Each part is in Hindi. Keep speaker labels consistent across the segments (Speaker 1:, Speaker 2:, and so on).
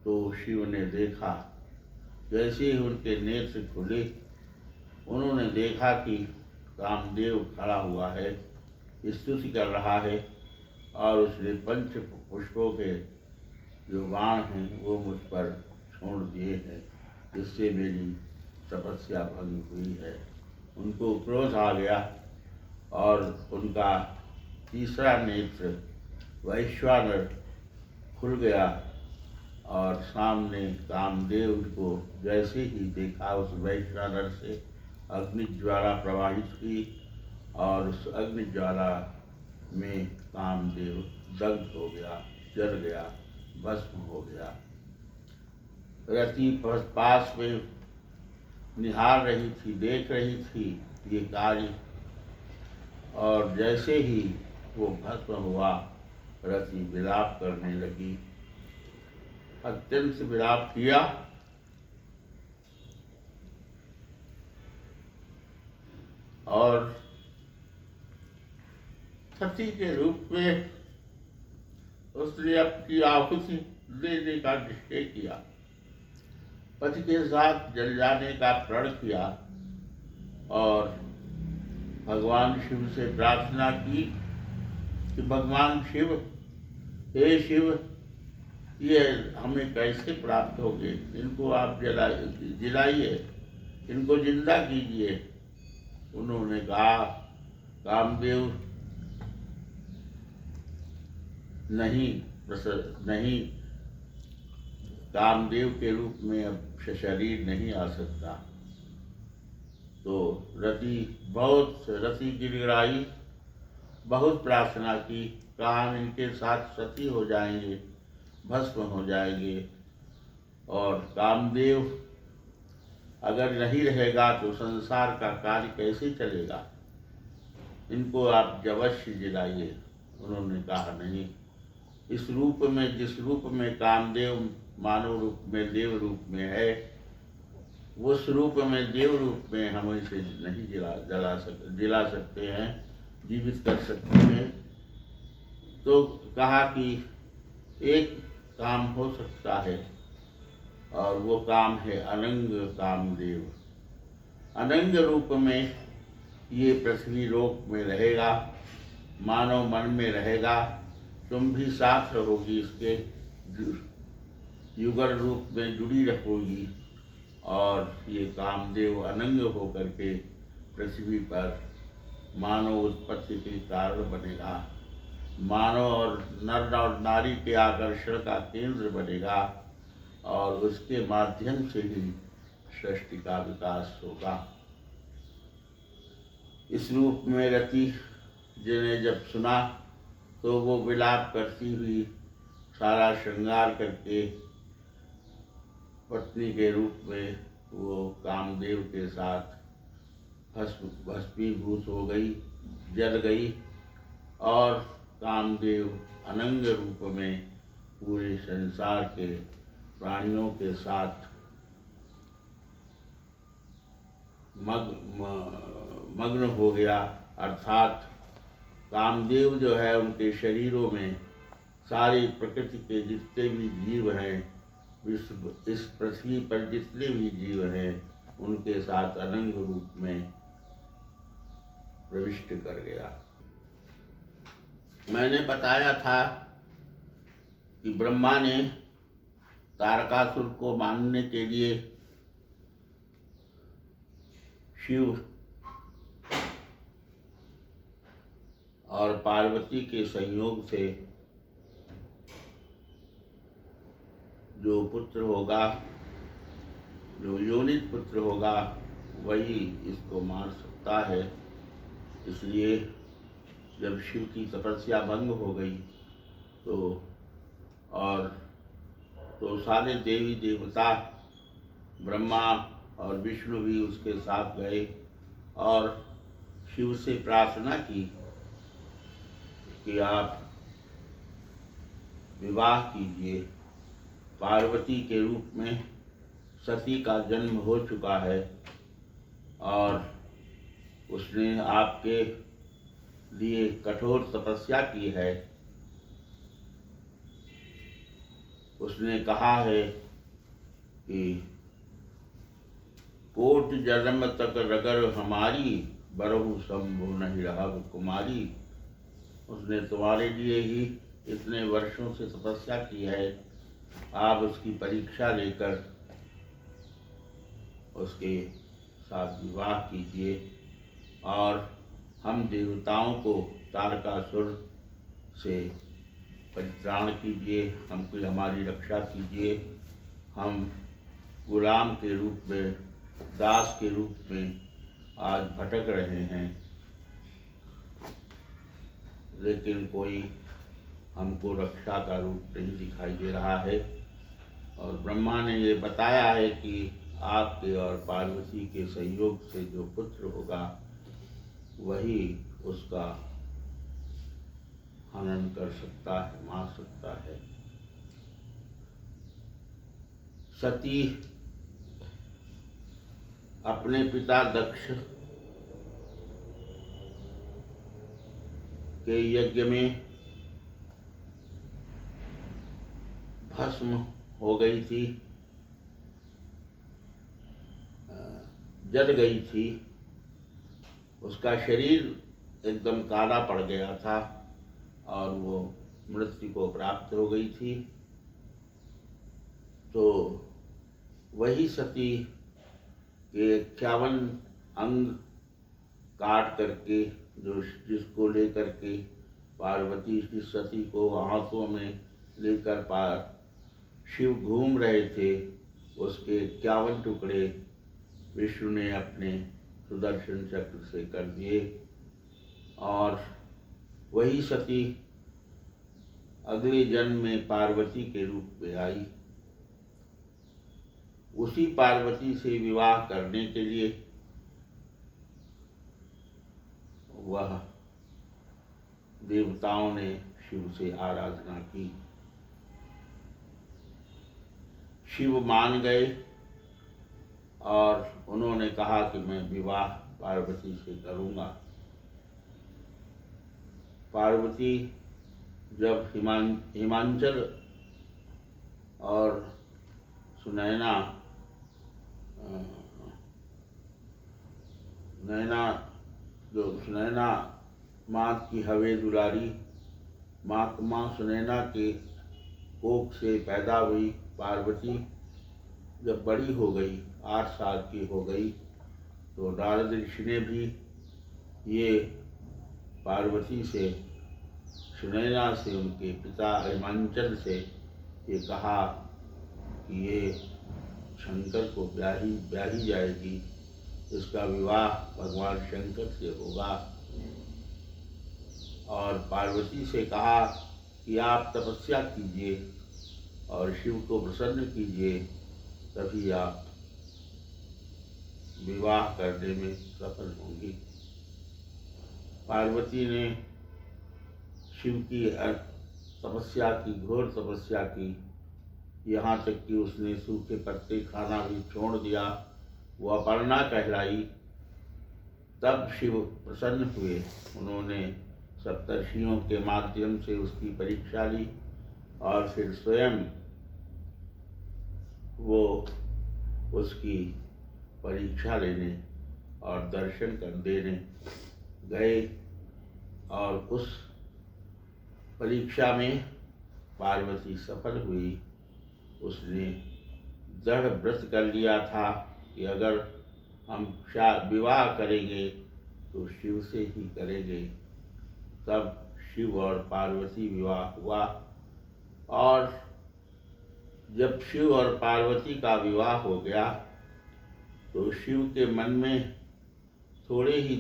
Speaker 1: तो शिव ने देखा, जैसे ही उनके नेत्र खुले उन्होंने देखा कि कामदेव खड़ा हुआ है, स्तुति कर रहा है और उसने पंच पुष्पों के जो बाण हैं वो मुझ पर छोड़ दिए हैं, जिससे मेरी तपस्या भंग हुई है। उनको क्रोध आ गया और उनका तीसरा नेत्र वैश्वानर खुल गया और सामने कामदेव को जैसे ही देखा उस वैश्वानर से अग्निज्वाला प्रवाहित हुई और उस अग्निज्वाला में कामदेव दग्ध हो गया, जल गया, भस्म हो गया। रति पास में निहार रही थी, देख रही थी ये कार्य, और जैसे ही वो भस्म हुआ रति विलाप करने लगी, अत्यंत विलाप किया और सती के रूप में उसने अपनी आहुति देने का निश्चय किया, पति के साथ जल जाने का प्रण किया और भगवान शिव से प्रार्थना की कि भगवान शिव, हे शिव, ये हमें कैसे प्राप्त होंगे, इनको आप जलाइए, इनको जिंदा कीजिए। उन्होंने कहा, कामदेव नहीं, कामदेव के रूप में अब शरीर नहीं आ सकता। तो रति गिड़गिड़ाई, बहुत प्रार्थना की, कहा हम इनके साथ सती हो जाएंगे, भस्म हो जाएंगे, और कामदेव अगर नहीं रहेगा तो संसार का कार्य कैसे चलेगा, इनको आप अवश्य जलाइए। उन्होंने कहा नहीं, इस रूप में, जिस रूप में कामदेव मानव रूप में, देव रूप में है, उस रूप में, देव रूप में हम इसे नहीं जला सकते हैं, जीवित कर सकते हैं। तो कहा कि एक काम हो सकता है और वो काम है अनंग कामदेव। अनंग रूप में ये पृथ्वी लोक में रहेगा, मानव मन में रहेगा, तुम भी साथ रहोगी, इसके युगल रूप में जुड़ी रहोगी, और ये कामदेव अनंग होकर के पृथ्वी पर मानव उत्पत्ति के कारण बनेगा, मानव और नर और नारी के आकर्षण का केंद्र बनेगा, और उसके माध्यम से ही सृष्टि का विकास होगा। इस रूप में रति जिन्हें जब सुना तो वो विलाप करती हुई सारा श्रृंगार करके पत्नी के रूप में वो कामदेव के साथ भस्मीभूत हो गई, जल गई, और कामदेव अनंग रूप में पूरे संसार के प्राणियों के साथ मग्न हो गया। अर्थात कामदेव जो है, उनके शरीरों में सारी प्रकृति के जितने भी जीव हैं, इस पृथ्वी पर जितने भी जीव हैं, उनके साथ अनंग रूप में प्रविष्ट कर गया। मैंने बताया था कि ब्रह्मा ने तारकासुर को मारने के लिए शिव और पार्वती के संयोग से जो पुत्र होगा, जो योनित पुत्र होगा, वही इसको मार सकता है। इसलिए जब शिव की तपस्या भंग हो गई तो सारे देवी देवता, ब्रह्मा और विष्णु भी उसके साथ गए और शिव से प्रार्थना की कि आप विवाह कीजिए। पार्वती के रूप में सती का जन्म हो चुका है और उसने आपके लिए कठोर तपस्या की है। उसने कहा है कि कोट जन्म तक रगर हमारी, बरहु शंभु नहीं रहा कुमारी। उसने तुम्हारे लिए ही इतने वर्षों से तपस्या की है, आप उसकी परीक्षा लेकर उसके साथ विवाह कीजिए और हम देवताओं को तारकासुर से परित्राण कीजिए, हमको हमारी रक्षा कीजिए। हम गुलाम के रूप में, दास के रूप में आज भटक रहे हैं, लेकिन कोई हमको रक्षा का रूप नहीं दिखाई दे रहा है। और ब्रह्मा ने ये बताया है कि आपके और पार्वती के संयोग से जो पुत्र होगा वही उसका हनन कर सकता है, मार सकता है। सती अपने पिता दक्ष के यज्ञ में भस्म हो गई थी, जल गई थी, उसका शरीर एकदम काला पड़ गया था और वो मृत्यु को प्राप्त हो गई थी। तो वही सती के 51 अंग काट करके, जो जिसको लेकर के पार्वती इस सती को हाथों में लेकर शिव घूम रहे थे, उसके 51 टुकड़े विष्णु ने अपने सुदर्शन चक्र से कर दिए। और वही सती अगले जन्म में पार्वती के रूप में आई। उसी पार्वती से विवाह करने के लिए वह देवताओं ने शिव से आराधना की। शिव मान गए और उन्होंने कहा कि मैं विवाह पार्वती से करूँगा। पार्वती जब हिमांचल और सुनैना सुनैना माँ की हवे दुलारी, माँ सुनैना के कोख से पैदा हुई पार्वती जब बड़ी हो गई, 8 साल की हो गई, तो नारद ऋषि ने भी ये पार्वती से, सुनैना से, उनके पिता हिमांचल से ये कहा कि ये शंकर को ब्याही जाएगी, इसका विवाह भगवान शंकर से होगा। और पार्वती से कहा कि आप तपस्या कीजिए और शिव को प्रसन्न कीजिए, तभी आप विवाह करने में सफल होंगी। पार्वती ने शिव की तपस्या की, घोर तपस्या की, यहाँ तक कि उसने सूखे पत्ते खाना भी छोड़ दिया, वो अपर्णा कहलाई। तब शिव प्रसन्न हुए, उन्होंने सप्तर्षियों के माध्यम से उसकी परीक्षा ली और फिर स्वयं वो उसकी परीक्षा लेने और दर्शन कर देने गए। और उस परीक्षा में पार्वती सफल हुई। उसने दृढ़ व्रत कर लिया था कि अगर हम विवाह करेंगे तो शिव से ही करेंगे। तब शिव और पार्वती विवाह हुआ। और जब शिव और पार्वती का विवाह हो गया तो शिव के मन में थोड़े ही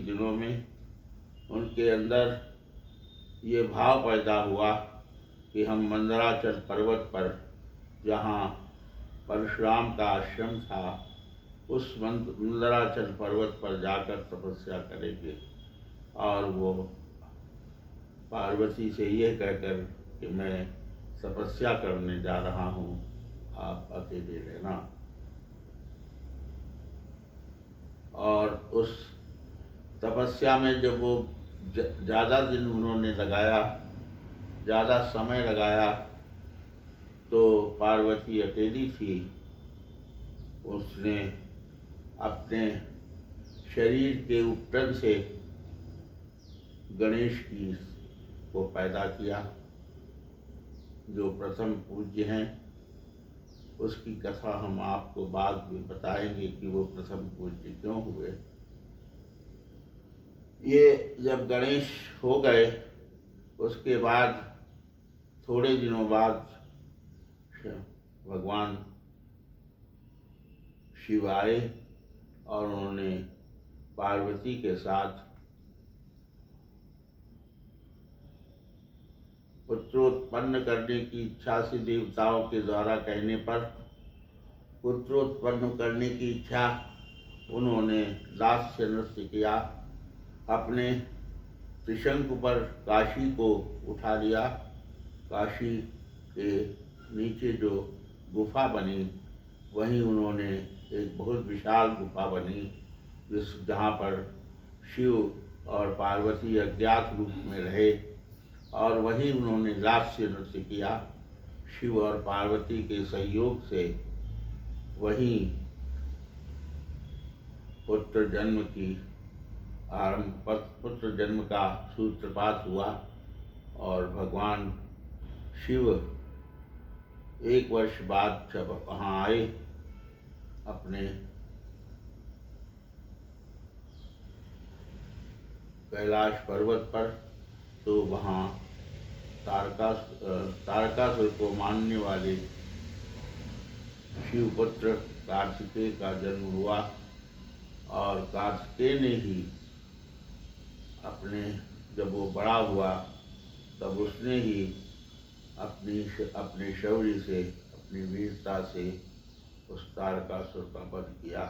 Speaker 1: दिनों में उनके अंदर ये भाव पैदा हुआ कि हम मंदराचल पर्वत पर, जहाँ परशुराम का आश्रम था, उस मंदराचल पर्वत पर जाकर तपस्या करेंगे। और वो पार्वती से ये कहकर कि मैं तपस्या करने जा रहा हूँ, आप अकेले रहना। और उस तपस्या में जब वो ज़्यादा दिन उन्होंने लगाया, ज़्यादा समय लगाया, तो पार्वती अकेली थी। उसने अपने शरीर के उपटन से गणेश की को पैदा किया। जो प्रथम पूज्य हैं उसकी कथा हम आपको बाद में बताएंगे कि वो प्रथम पूज्य क्यों हुए। ये जब गणेश हो गए उसके बाद थोड़े दिनों बाद भगवान शिव आए और उन्होंने पार्वती के साथ पुत्रोत्पन्न करने की इच्छा से देवताओं के द्वारा कहने पर पुत्रोत्पन्न करने की इच्छा उन्होंने दास्य नृत्य किया। अपने त्रिशंकु पर काशी को उठा लिया। काशी के नीचे जो गुफा बनी वहीं उन्होंने एक बहुत विशाल गुफा बनी जहाँ पर शिव और पार्वती अज्ञात रूप में रहे और वहीं उन्होंने लास्य नृत्य किया। शिव और पार्वती के सहयोग से वहीं पुत्र जन्म का सूत्रपात हुआ और भगवान शिव 1 वर्ष बाद जब वहाँ आए अपने कैलाश पर्वत पर, तो वहाँ तारकासुर को मानने वाले शिवपुत्र कार्तिकेय का जन्म हुआ और कार्तिकेय ने ही जब वो बड़ा हुआ तब उसने ही अपने शौर्य से, अपनी वीरता से उस तारकासुर का वध किया।